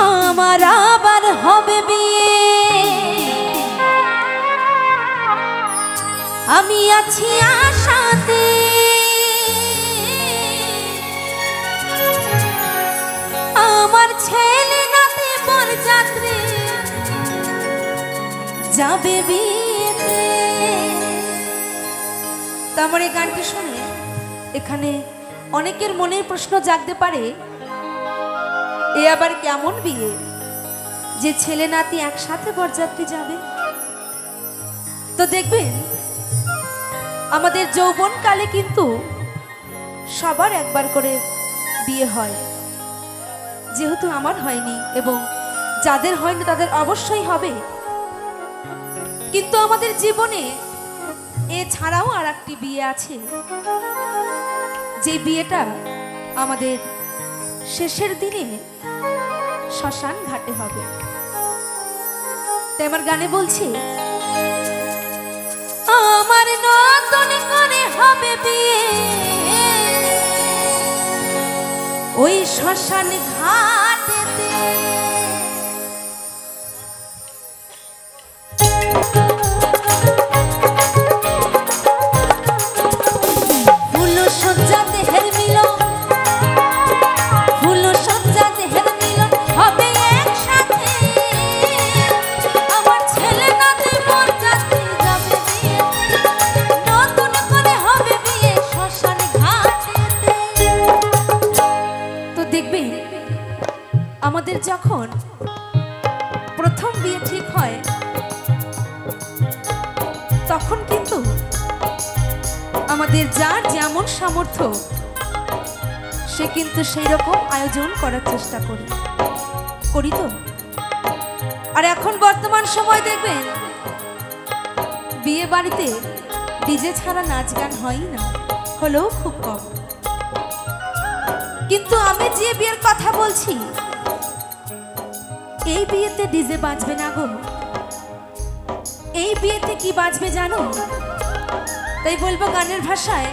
আমার আবার হবে বিয়ে, আমি আছি আশাতে। আমার ছেলে নাতি বরযাত্রী যাবে বিয়েতে। তো আমার এই গানটি শুনে এখানে অনেকের মনে প্রশ্ন জাগতে পারে, এ আবার কেমন বিয়ে যে ছেলে নাতি একসাথে বরযাত্রী যাবে? তো দেখবেন আমাদের যৌবনকালে কিন্তু সবার একবার করে বিয়ে হয়। যেহেতু আমার হয়নি এবং যাদের হয়নি তাদের অবশ্যই হবে, কিন্তু আমাদের জীবনে এছাড়াও আর একটি বিয়ে আছে, যে বিয়েটা আমাদের শেষের দিনে শ্মশান ঘাটে হবে। তাই আমার গানে বলছি, আমার নতুন করে হবে বিয়ে ওই শ্মশান ঘাটেতে। ফুল সজ্জা দেহের মিলন, ফুল সজ্জা দেহের মিলন হবে একসাথে। আমার ছেলে নাতি বরযাত্রী যাবে বিয়েতে, নতুন করে হবে বিয়ে শ্মশান ঘাটেতে। তো দেখবে আমাদের যখন প্রথম বিয়ে ঠিক হয় তখন কিন্তু আমাদের যার যেমন সামর্থ্য সে কিন্তু সেই রকম আয়োজন করার চেষ্টা করি তো। আর এখন বর্তমান সময় দেখবেন বিয়ে বাড়িতে ডিজে ছাড়া নাচ গান হয়ই না, হলেও খুব কম। কিন্তু আমি যে বিয়ের কথা বলছি এই বিয়েতে ডিজে বাজবে না গো। এই বিয়েতে কি বাজবে জানো? তাই বলবো গানের ভাষায়,